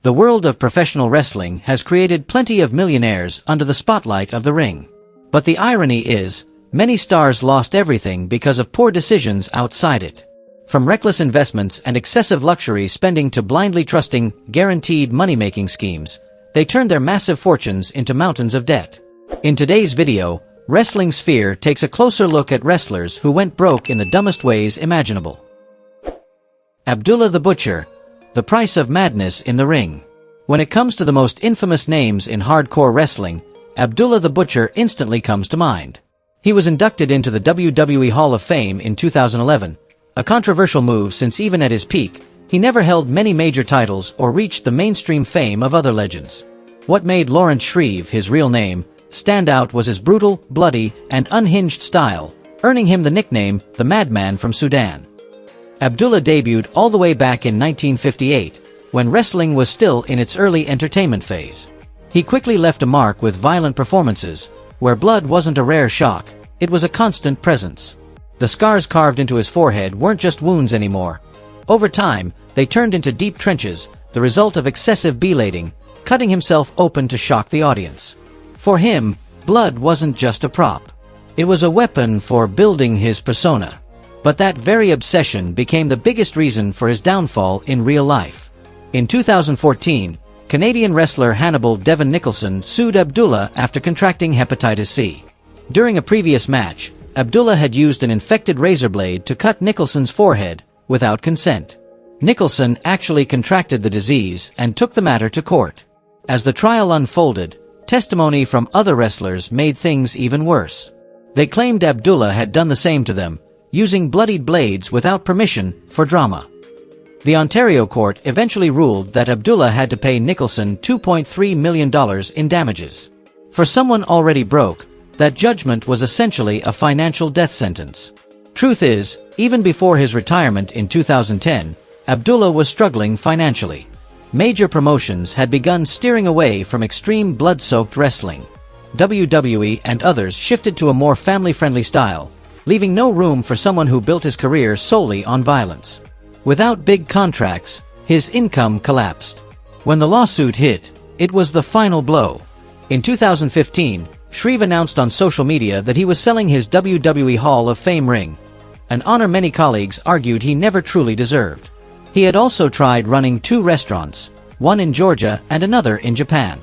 The world of professional wrestling has created plenty of millionaires under the spotlight of the ring. But the irony is, many stars lost everything because of poor decisions outside it. From reckless investments and excessive luxury spending to blindly trusting guaranteed money-making schemes, they turned their massive fortunes into mountains of debt. In today's video, Wrestling Sphere takes a closer look at wrestlers who went broke in the dumbest ways imaginable. Abdullah the Butcher, the price of madness in the ring. When it comes to the most infamous names in hardcore wrestling, Abdullah the Butcher instantly comes to mind. He was inducted into the WWE Hall of Fame in 2011, a controversial move since even at his peak, he never held many major titles or reached the mainstream fame of other legends. What made Lawrence Shreve, his real name, stand out was his brutal, bloody, and unhinged style, earning him the nickname, the Madman from Sudan. Abdullah debuted all the way back in 1958, when wrestling was still in its early entertainment phase. He quickly left a mark with violent performances, where blood wasn't a rare shock, it was a constant presence. The scars carved into his forehead weren't just wounds anymore. Over time, they turned into deep trenches, the result of excessive blading, cutting himself open to shock the audience. For him, blood wasn't just a prop. It was a weapon for building his persona. But that very obsession became the biggest reason for his downfall in real life. In 2014, Canadian wrestler Hannibal Devon Nicholson sued Abdullah after contracting hepatitis C. During a previous match, Abdullah had used an infected razor blade to cut Nicholson's forehead, without consent. Nicholson actually contracted the disease and took the matter to court. As the trial unfolded, testimony from other wrestlers made things even worse. They claimed Abdullah had done the same to them, using bloodied blades without permission for drama. The Ontario court eventually ruled that Abdullah had to pay Nicholson $2.3 million in damages. For someone already broke, that judgment was essentially a financial death sentence. Truth is, even before his retirement in 2010, Abdullah was struggling financially. Major promotions had begun steering away from extreme blood-soaked wrestling. WWE and others shifted to a more family-friendly style, leaving no room for someone who built his career solely on violence. Without big contracts, his income collapsed. When the lawsuit hit, it was the final blow. In 2015, Shreve announced on social media that he was selling his WWE Hall of Fame ring, an honor many colleagues argued he never truly deserved. He had also tried running 2 restaurants, one in Georgia and another in Japan.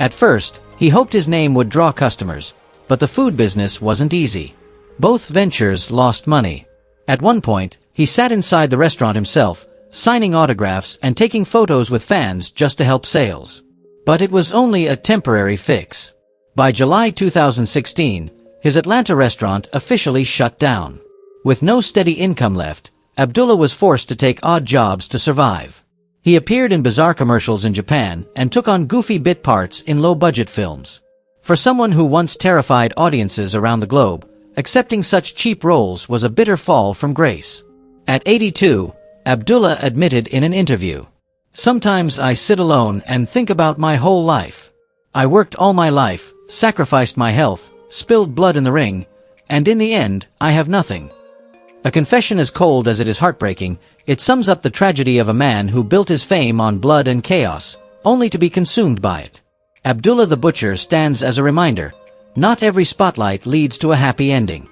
At first, he hoped his name would draw customers, but the food business wasn't easy. Both ventures lost money. At one point, he sat inside the restaurant himself, signing autographs and taking photos with fans just to help sales. But it was only a temporary fix. By July 2016, his Atlanta restaurant officially shut down. With no steady income left, Abdullah was forced to take odd jobs to survive. He appeared in bizarre commercials in Japan and took on goofy bit parts in low-budget films. For someone who once terrified audiences around the globe, accepting such cheap roles was a bitter fall from grace. At 82, Abdullah admitted in an interview, "Sometimes I sit alone and think about my whole life. I worked all my life, sacrificed my health, spilled blood in the ring, and in the end, I have nothing." A confession as cold as it is heartbreaking, it sums up the tragedy of a man who built his fame on blood and chaos, only to be consumed by it. Abdullah the Butcher stands as a reminder, not every spotlight leads to a happy ending.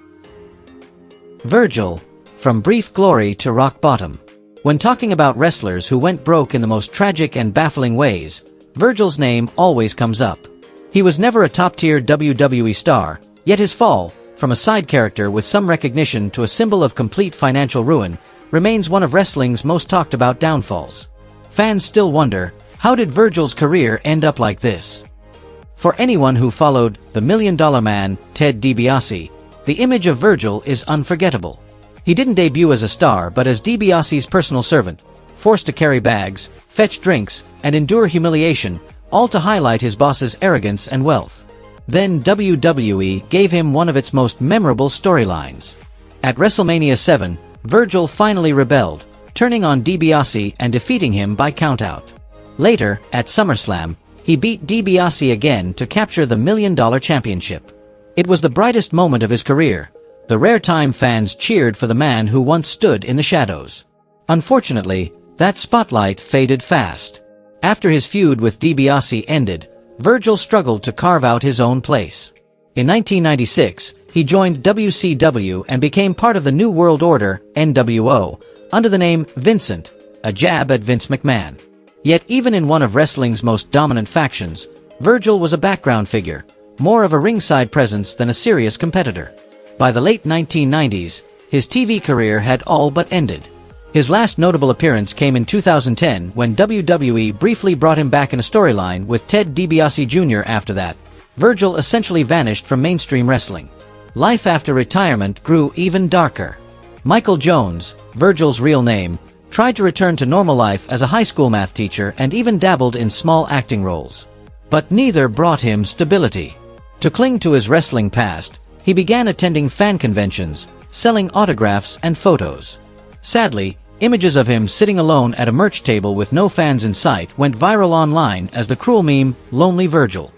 Virgil, from brief glory to rock bottom. When talking about wrestlers who went broke in the most tragic and baffling ways, Virgil's name always comes up. He was never a top-tier WWE star, yet his fall, from a side character with some recognition to a symbol of complete financial ruin, remains one of wrestling's most talked about downfalls. Fans still wonder, how did Virgil's career end up like this? For anyone who followed the Million Dollar Man, Ted DiBiase, the image of Virgil is unforgettable. He didn't debut as a star but as DiBiase's personal servant, forced to carry bags, fetch drinks, and endure humiliation, all to highlight his boss's arrogance and wealth. Then WWE gave him one of its most memorable storylines. At WrestleMania 7, Virgil finally rebelled, turning on DiBiase and defeating him by countout. Later, at SummerSlam, he beat DiBiase again to capture the $1 Million Championship. It was the brightest moment of his career, the rare time fans cheered for the man who once stood in the shadows. Unfortunately, that spotlight faded fast. After his feud with DiBiase ended, Virgil struggled to carve out his own place. In 1996, he joined WCW and became part of the New World Order, NWO, under the name Vincent, a jab at Vince McMahon. Yet even in one of wrestling's most dominant factions, Virgil was a background figure, more of a ringside presence than a serious competitor. By the late 1990s, his TV career had all but ended. His last notable appearance came in 2010 when WWE briefly brought him back in a storyline with Ted DiBiase Jr. After that, Virgil essentially vanished from mainstream wrestling. Life after retirement grew even darker. Michael Jones, Virgil's real name, tried to return to normal life as a high school math teacher and even dabbled in small acting roles. But neither brought him stability. To cling to his wrestling past, he began attending fan conventions, selling autographs and photos. Sadly, images of him sitting alone at a merch table with no fans in sight went viral online as the cruel meme, Lonely Virgil.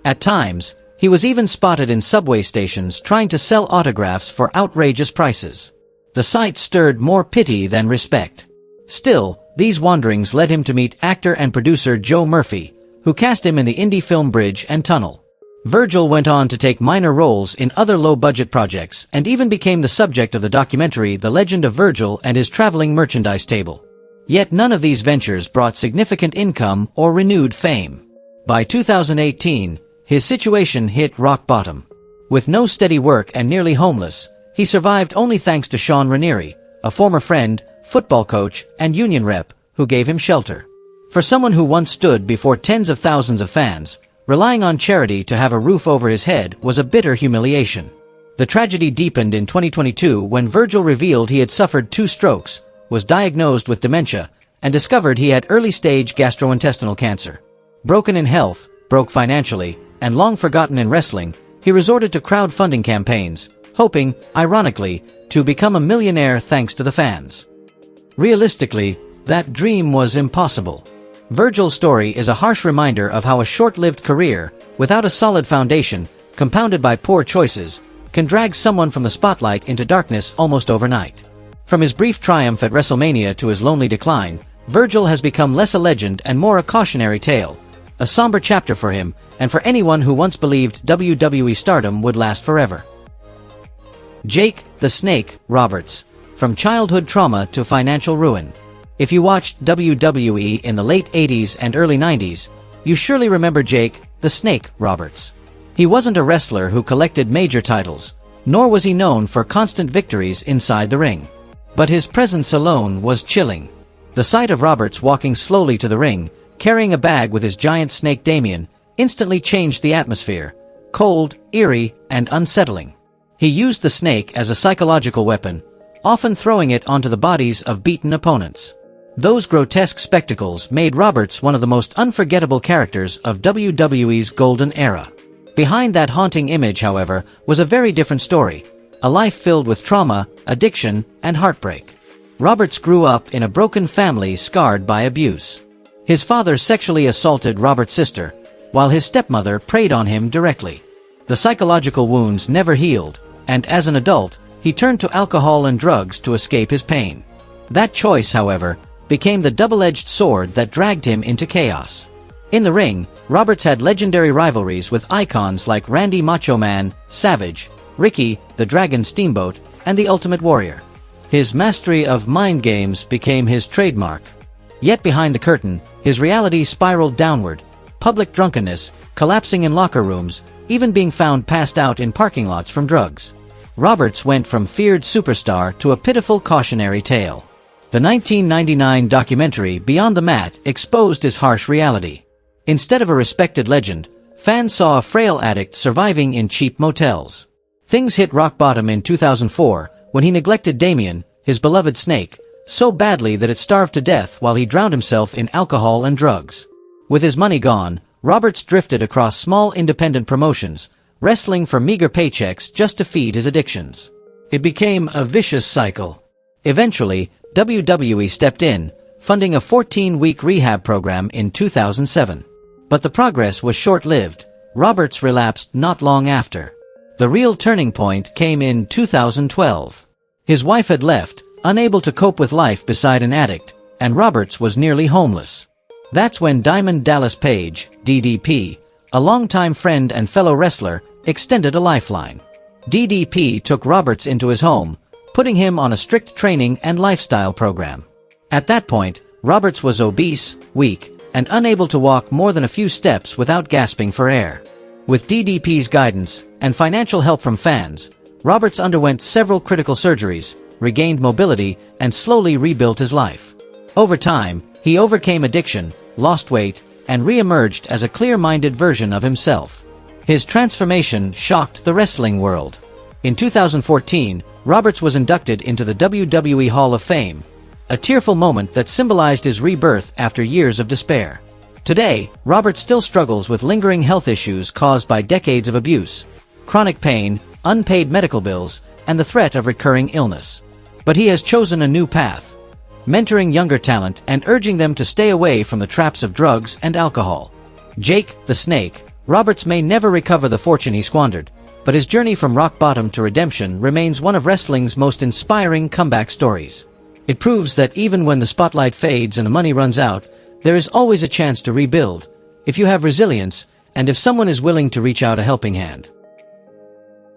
At times, he was even spotted in subway stations trying to sell autographs for outrageous prices. The sight stirred more pity than respect. Still, these wanderings led him to meet actor and producer Joe Murphy, who cast him in the indie film Bridge and Tunnel. Virgil went on to take minor roles in other low-budget projects and even became the subject of the documentary The Legend of Virgil and His Traveling Merchandise Table. Yet none of these ventures brought significant income or renewed fame. By 2018, his situation hit rock bottom. With no steady work and nearly homeless, he survived only thanks to Sean Raniere, a former friend, football coach, and union rep, who gave him shelter. For someone who once stood before tens of thousands of fans, relying on charity to have a roof over his head was a bitter humiliation. The tragedy deepened in 2022 when Virgil revealed he had suffered 2 strokes, was diagnosed with dementia, and discovered he had early-stage gastrointestinal cancer. Broken in health, broke financially, and long forgotten in wrestling, he resorted to crowdfunding campaigns, hoping, ironically, to become a millionaire thanks to the fans. Realistically, that dream was impossible. Virgil's story is a harsh reminder of how a short-lived career, without a solid foundation, compounded by poor choices, can drag someone from the spotlight into darkness almost overnight. From his brief triumph at WrestleMania to his lonely decline, Virgil has become less a legend and more a cautionary tale, a somber chapter for him and for anyone who once believed WWE stardom would last forever. Jake the Snake Roberts. From childhood trauma to financial ruin. If you watched WWE in the late 80s and early 90s, you surely remember Jake the Snake Roberts. He wasn't a wrestler who collected major titles, nor was he known for constant victories inside the ring. But his presence alone was chilling. The sight of Roberts walking slowly to the ring, carrying a bag with his giant snake Damien, instantly changed the atmosphere, cold, eerie, and unsettling. He used the snake as a psychological weapon, often throwing it onto the bodies of beaten opponents. Those grotesque spectacles made Roberts one of the most unforgettable characters of WWE's golden era. Behind that haunting image, however, was a very different story, a life filled with trauma, addiction, and heartbreak. Roberts grew up in a broken family scarred by abuse. His father sexually assaulted Roberts' sister, while his stepmother preyed on him directly. The psychological wounds never healed, and as an adult, he turned to alcohol and drugs to escape his pain. That choice, however, became the double-edged sword that dragged him into chaos. In the ring, Roberts had legendary rivalries with icons like Randy Macho Man, Savage, Ricky, the Dragon Steamboat, and the Ultimate Warrior. His mastery of mind games became his trademark. Yet behind the curtain, his reality spiraled downward, public drunkenness, collapsing in locker rooms, even being found passed out in parking lots from drugs. Roberts went from feared superstar to a pitiful cautionary tale. The 1999 documentary Beyond the Mat exposed his harsh reality. Instead of a respected legend, fans saw a frail addict surviving in cheap motels. Things hit rock bottom in 2004 when he neglected Damien, his beloved snake, so badly that it starved to death while he drowned himself in alcohol and drugs. With his money gone, Roberts drifted across small independent promotions, wrestling for meager paychecks just to feed his addictions. It became a vicious cycle. Eventually, WWE stepped in, funding a 14-week rehab program in 2007. But the progress was short-lived. Roberts relapsed not long after. The real turning point came in 2012. His wife had left, unable to cope with life beside an addict, and Roberts was nearly homeless. That's when Diamond Dallas Page, DDP, a longtime friend and fellow wrestler, extended a lifeline. DDP took Roberts into his home, putting him on a strict training and lifestyle program. At that point, Roberts was obese, weak, and unable to walk more than a few steps without gasping for air. With DDP's guidance and financial help from fans, Roberts underwent several critical surgeries, regained mobility, and slowly rebuilt his life. Over time, he overcame addiction, lost weight, and re-emerged as a clear-minded version of himself. His transformation shocked the wrestling world. In 2014, Roberts was inducted into the WWE Hall of Fame, a tearful moment that symbolized his rebirth after years of despair. Today, Roberts still struggles with lingering health issues caused by decades of abuse, chronic pain, unpaid medical bills, and the threat of recurring illness. But he has chosen a new path, mentoring younger talent and urging them to stay away from the traps of drugs and alcohol. Jake, the Snake, Roberts may never recover the fortune he squandered, but his journey from rock bottom to redemption remains one of wrestling's most inspiring comeback stories. It proves that even when the spotlight fades and the money runs out, there is always a chance to rebuild, if you have resilience, and if someone is willing to reach out a helping hand.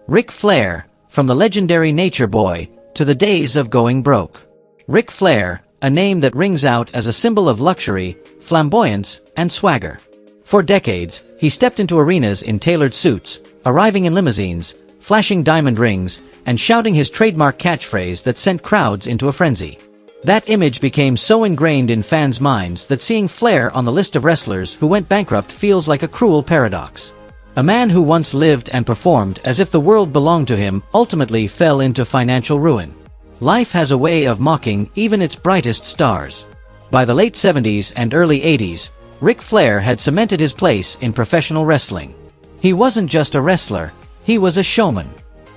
Ric Flair, from the legendary Nature Boy to the days of going broke. Ric Flair, a name that rings out as a symbol of luxury, flamboyance, and swagger. For decades, he stepped into arenas in tailored suits, arriving in limousines, flashing diamond rings, and shouting his trademark catchphrase that sent crowds into a frenzy. That image became so ingrained in fans' minds that seeing Flair on the list of wrestlers who went bankrupt feels like a cruel paradox. A man who once lived and performed as if the world belonged to him ultimately fell into financial ruin. Life has a way of mocking even its brightest stars. By the late 70s and early 80s, Ric Flair had cemented his place in professional wrestling. He wasn't just a wrestler, he was a showman.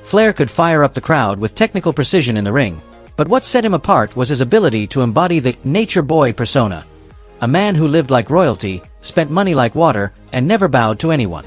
Flair could fire up the crowd with technical precision in the ring, but what set him apart was his ability to embody the Nature Boy persona. A man who lived like royalty, spent money like water, and never bowed to anyone.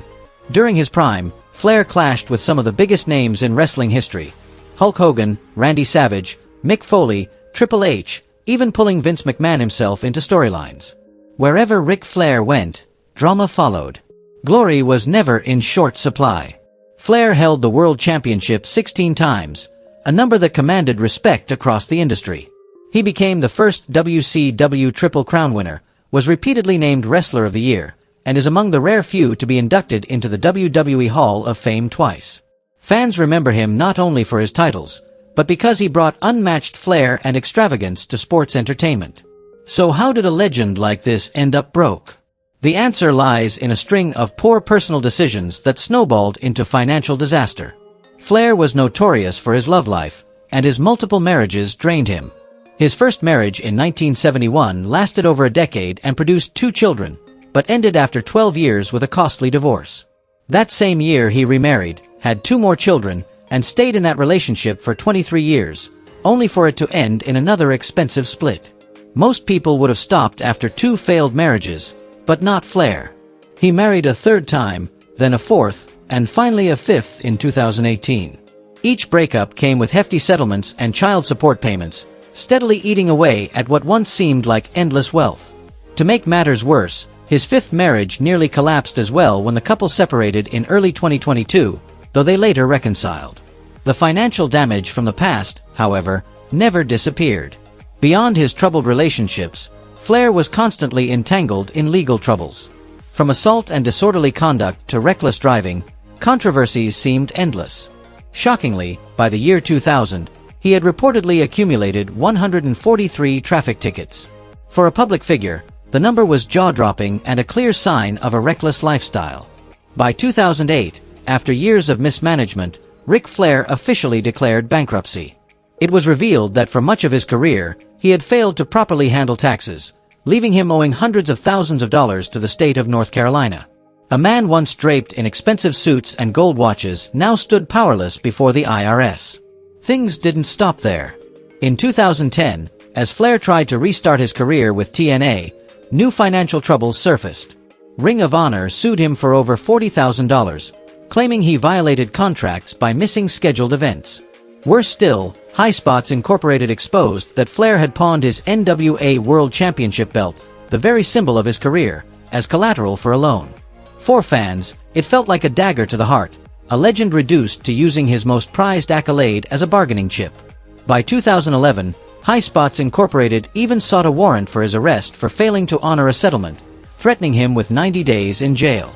During his prime, Flair clashed with some of the biggest names in wrestling history: Hulk Hogan, Randy Savage, Mick Foley, Triple H, even pulling Vince McMahon himself into storylines. Wherever Ric Flair went, drama followed. Glory was never in short supply. Flair held the World Championship 16 times, a number that commanded respect across the industry. He became the first WCW Triple Crown winner, was repeatedly named Wrestler of the Year, and is among the rare few to be inducted into the WWE Hall of Fame twice. Fans remember him not only for his titles, but because he brought unmatched flair and extravagance to sports entertainment. So how did a legend like this end up broke? The answer lies in a string of poor personal decisions that snowballed into financial disaster. Flair was notorious for his love life, and his multiple marriages drained him. His first marriage in 1971 lasted over a decade and produced 2 children, but ended after 12 years with a costly divorce. That same year he remarried, had 2 more children, and stayed in that relationship for 23 years, only for it to end in another expensive split. Most people would have stopped after 2 failed marriages, but not Flair. He married a 3rd time, then a 4th, and finally a 5th in 2018. Each breakup came with hefty settlements and child support payments, steadily eating away at what once seemed like endless wealth. To make matters worse, his 5th marriage nearly collapsed as well when the couple separated in early 2022, though they later reconciled. The financial damage from the past, however, never disappeared. Beyond his troubled relationships, Flair was constantly entangled in legal troubles. From assault and disorderly conduct to reckless driving, controversies seemed endless. Shockingly, by the year 2000, he had reportedly accumulated 143 traffic tickets. For a public figure, the number was jaw-dropping and a clear sign of a reckless lifestyle. By 2008, after years of mismanagement, Ric Flair officially declared bankruptcy. It was revealed that for much of his career, he had failed to properly handle taxes, leaving him owing hundreds of thousands of dollars to the state of North Carolina. A man once draped in expensive suits and gold watches now stood powerless before the IRS. Things didn't stop there. In 2010, as Flair tried to restart his career with TNA, new financial troubles surfaced. Ring of Honor sued him for over $40,000, claiming he violated contracts by missing scheduled events. Worse still, High Spots Incorporated exposed that Flair had pawned his NWA World Championship belt, the very symbol of his career, as collateral for a loan. For fans, it felt like a dagger to the heart, a legend reduced to using his most prized accolade as a bargaining chip. By 2011, High Spots Incorporated even sought a warrant for his arrest for failing to honor a settlement, threatening him with 90 days in jail.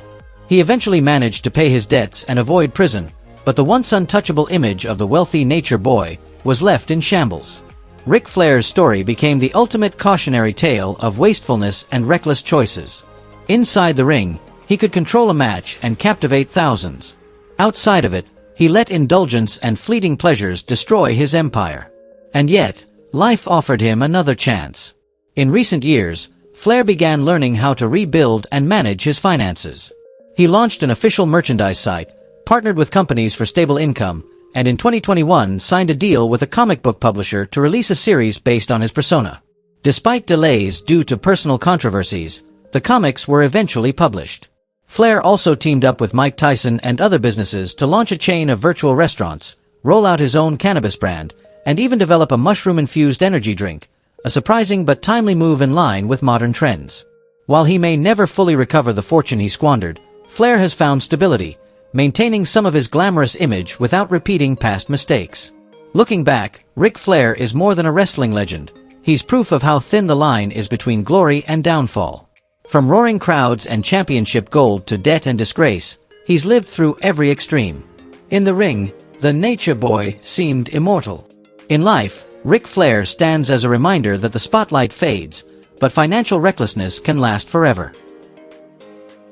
He eventually managed to pay his debts and avoid prison, but the once untouchable image of the wealthy nature boy was left in shambles. Ric Flair's story became the ultimate cautionary tale of wastefulness and reckless choices. Inside the ring, he could control a match and captivate thousands. Outside of it, he let indulgence and fleeting pleasures destroy his empire. And yet, life offered him another chance. In recent years, Flair began learning how to rebuild and manage his finances. He launched an official merchandise site, partnered with companies for stable income, and in 2021 signed a deal with a comic book publisher to release a series based on his persona. Despite delays due to personal controversies, the comics were eventually published. Flair also teamed up with Mike Tyson and other businesses to launch a chain of virtual restaurants, roll out his own cannabis brand, and even develop a mushroom-infused energy drink, a surprising but timely move in line with modern trends. While he may never fully recover the fortune he squandered, Flair has found stability, maintaining some of his glamorous image without repeating past mistakes. Looking back, Ric Flair is more than a wrestling legend. He's proof of how thin the line is between glory and downfall. From roaring crowds and championship gold to debt and disgrace, he's lived through every extreme. In the ring, the Nature Boy seemed immortal. In life, Ric Flair stands as a reminder that the spotlight fades, but financial recklessness can last forever.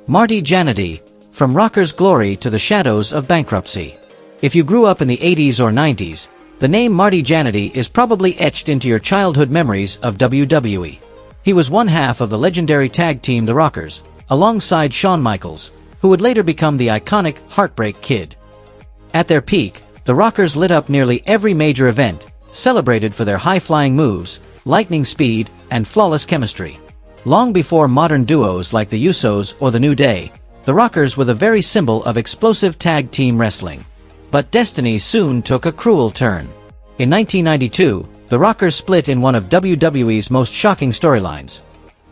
Marty Jandy, from rocker's glory to the shadows of bankruptcy. If you grew up in the 80s or 90s, the name Marty Jandy is probably etched into your childhood memories of WWE. He was one half of the legendary tag team The Rockers, alongside Shawn Michaels, who would later become the iconic Heartbreak Kid. At their peak, the Rockers lit up nearly every major event, celebrated for their high-flying moves, lightning speed, and flawless chemistry. Long before modern duos like the Usos or the New Day, the Rockers were the very symbol of explosive tag team wrestling. But destiny soon took a cruel turn. In 1992, the Rockers split in one of WWE's most shocking storylines.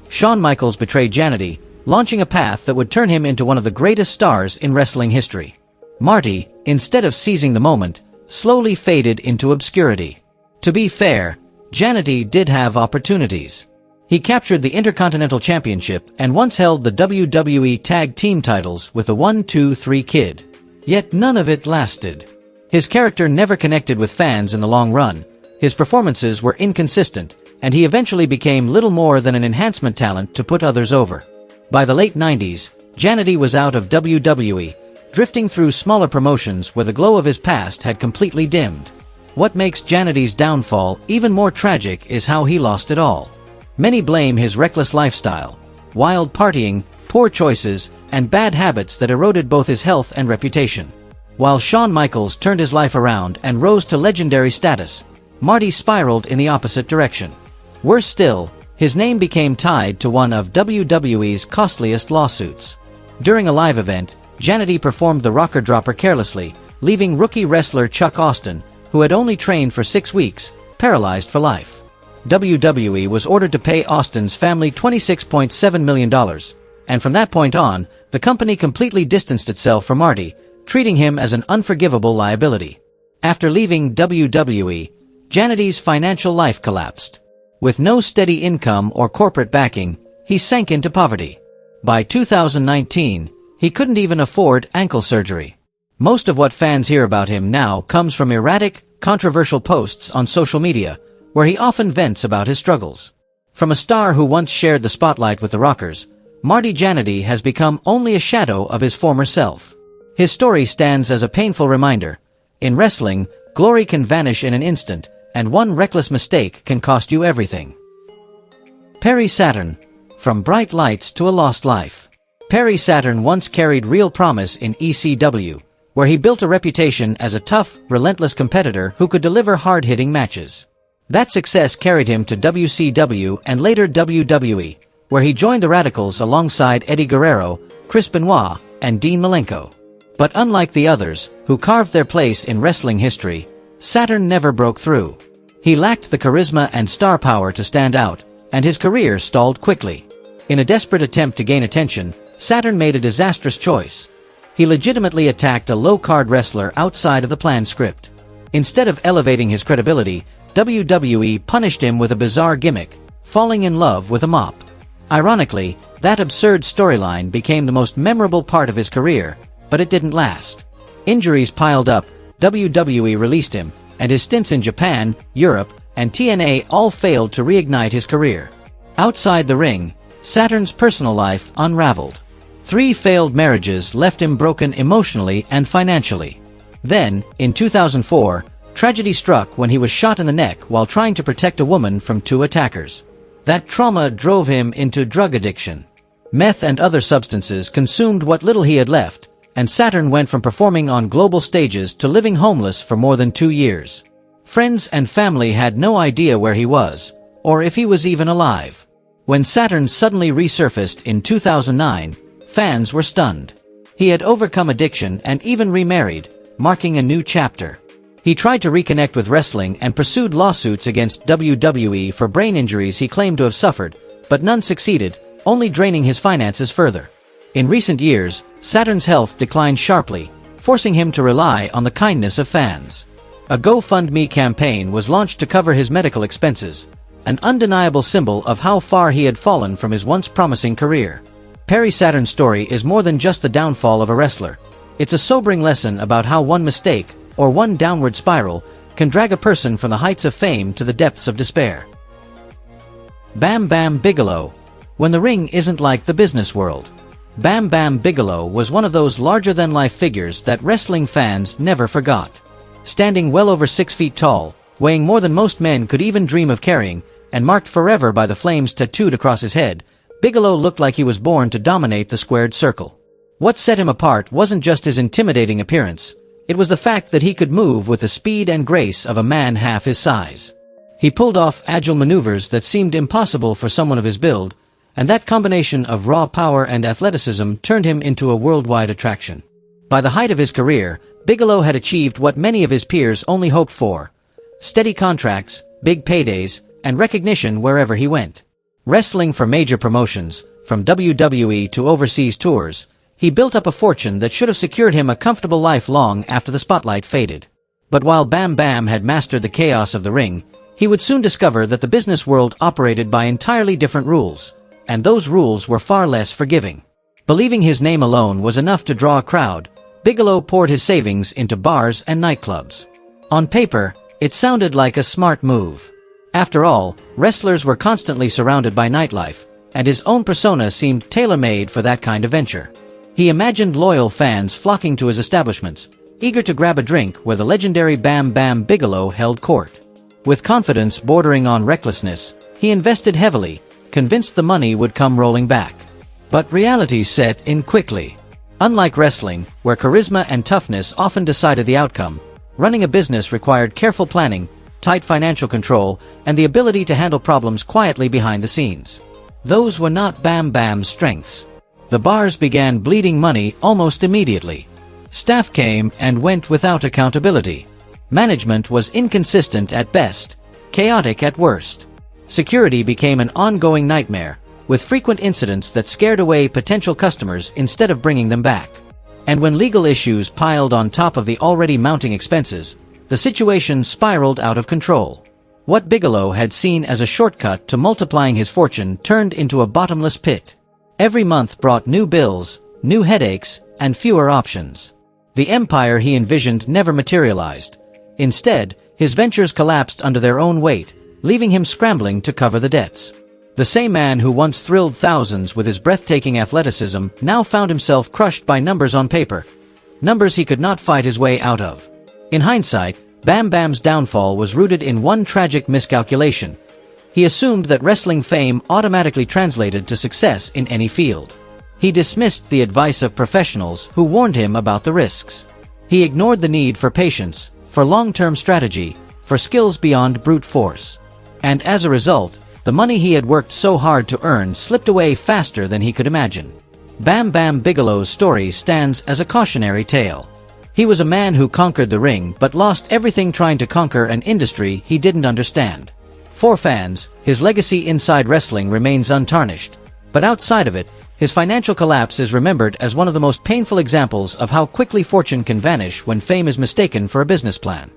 Shawn Michaels betrayed Jandy, launching a path that would turn him into one of the greatest stars in wrestling history. Marty, instead of seizing the moment, slowly faded into obscurity. To be fair, Jandy did have opportunities. He captured the Intercontinental Championship and once held the WWE Tag Team titles with the 1-2-3 Kid. Yet none of it lasted. His character never connected with fans in the long run, his performances were inconsistent, and he eventually became little more than an enhancement talent to put others over. By the late 90s, Jandy was out of WWE, drifting through smaller promotions where the glow of his past had completely dimmed. What makes Jandy's downfall even more tragic is how he lost it all. Many blame his reckless lifestyle, wild partying, poor choices, and bad habits that eroded both his health and reputation. While Shawn Michaels turned his life around and rose to legendary status, Marty spiraled in the opposite direction. Worse still, his name became tied to one of WWE's costliest lawsuits. During a live event, Jandy performed the rocker dropper carelessly, leaving rookie wrestler Chuck Austin, who had only trained for 6 weeks, paralyzed for life. WWE was ordered to pay Austin's family $26.7 million, and from that point on, the company completely distanced itself from Marty, treating him as an unforgivable liability. After leaving WWE, Jandy's financial life collapsed. With no steady income or corporate backing, he sank into poverty. By 2019, he couldn't even afford ankle surgery. Most of what fans hear about him now comes from erratic, controversial posts on social media, where he often vents about his struggles. From a star who once shared the spotlight with the Rockers, Marty Jandy has become only a shadow of his former self. His story stands as a painful reminder. In wrestling, glory can vanish in an instant, and one reckless mistake can cost you everything. Perry Saturn, from bright lights to a lost life. Perry Saturn once carried real promise in ECW, where he built a reputation as a tough, relentless competitor who could deliver hard-hitting matches. That success carried him to WCW and later WWE, where he joined the Radicals alongside Eddie Guerrero, Chris Benoit, and Dean Malenko. But unlike the others, who carved their place in wrestling history, Saturn never broke through. He lacked the charisma and star power to stand out, and his career stalled quickly. In a desperate attempt to gain attention, Saturn made a disastrous choice. He legitimately attacked a low-card wrestler outside of the planned script. Instead of elevating his credibility, WWE punished him with a bizarre gimmick, falling in love with a mop. Ironically, that absurd storyline became the most memorable part of his career, but it didn't last. Injuries piled up, WWE released him, and his stints in Japan, Europe, and TNA all failed to reignite his career. Outside the ring, Saturn's personal life unraveled. 3 failed marriages left him broken emotionally and financially. Then, in 2004, tragedy struck when he was shot in the neck while trying to protect a woman from 2 attackers. That trauma drove him into drug addiction. Meth and other substances consumed what little he had left, and Saturn went from performing on global stages to living homeless for more than 2 years. Friends and family had no idea where he was, or if he was even alive. When Saturn suddenly resurfaced in 2009, fans were stunned. He had overcome addiction and even remarried, marking a new chapter. He tried to reconnect with wrestling and pursued lawsuits against WWE for brain injuries he claimed to have suffered, but none succeeded, only draining his finances further. In recent years, Saturn's health declined sharply, forcing him to rely on the kindness of fans. A GoFundMe campaign was launched to cover his medical expenses, an undeniable symbol of how far he had fallen from his once promising career. Perry Saturn's story is more than just the downfall of a wrestler. It's a sobering lesson about how one mistake, or one downward spiral, can drag a person from the heights of fame to the depths of despair. Bam Bigelow. When the ring isn't like the business world. Bam Bigelow was one of those larger-than-life figures that wrestling fans never forgot. Standing well over 6 feet tall, weighing more than most men could even dream of carrying, and marked forever by the flames tattooed across his head, Bigelow looked like he was born to dominate the squared circle. What set him apart wasn't just his intimidating appearance, it was the fact that he could move with the speed and grace of a man half his size. He pulled off agile maneuvers that seemed impossible for someone of his build, and that combination of raw power and athleticism turned him into a worldwide attraction. By the height of his career, Bigelow had achieved what many of his peers only hoped for: steady contracts, big paydays, and recognition wherever he went. Wrestling for major promotions, from WWE to overseas tours, he built up a fortune that should have secured him a comfortable life long after the spotlight faded. But while Bam had mastered the chaos of the ring, he would soon discover that the business world operated by entirely different rules, and those rules were far less forgiving. Believing his name alone was enough to draw a crowd, Bigelow poured his savings into bars and nightclubs. On paper, it sounded like a smart move. After all, wrestlers were constantly surrounded by nightlife, and his own persona seemed tailor-made for that kind of venture. He imagined loyal fans flocking to his establishments, eager to grab a drink where the legendary Bam Bigelow held court. With confidence bordering on recklessness, he invested heavily, convinced the money would come rolling back. But reality set in quickly. Unlike wrestling, where charisma and toughness often decided the outcome, running a business required careful planning, tight financial control, and the ability to handle problems quietly behind the scenes. Those were not Bam's strengths. The bars began bleeding money almost immediately. Staff came and went without accountability. Management was inconsistent at best, chaotic at worst. Security became an ongoing nightmare, with frequent incidents that scared away potential customers instead of bringing them back. And when legal issues piled on top of the already mounting expenses, the situation spiraled out of control. What Bigelow had seen as a shortcut to multiplying his fortune turned into a bottomless pit. Every month brought new bills, new headaches, and fewer options. The empire he envisioned never materialized. Instead, his ventures collapsed under their own weight, leaving him scrambling to cover the debts. The same man who once thrilled thousands with his breathtaking athleticism now found himself crushed by numbers on paper. Numbers he could not fight his way out of. In hindsight, Bam's downfall was rooted in one tragic miscalculation. He assumed that wrestling fame automatically translated to success in any field. He dismissed the advice of professionals who warned him about the risks. He ignored the need for patience, for long-term strategy, for skills beyond brute force. And as a result, the money he had worked so hard to earn slipped away faster than he could imagine. Bam Bigelow's story stands as a cautionary tale. He was a man who conquered the ring but lost everything trying to conquer an industry he didn't understand. For fans, his legacy inside wrestling remains untarnished, But outside of it, his financial collapse is remembered as one of the most painful examples of how quickly fortune can vanish when fame is mistaken for a business plan.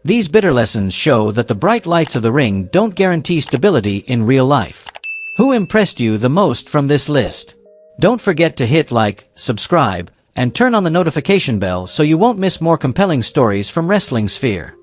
These bitter lessons show that the bright lights of the ring don't guarantee stability in real life. Who impressed you the most from this list? Don't forget to hit like, subscribe, and turn on the notification bell so you won't miss more compelling stories from wrestling sphere.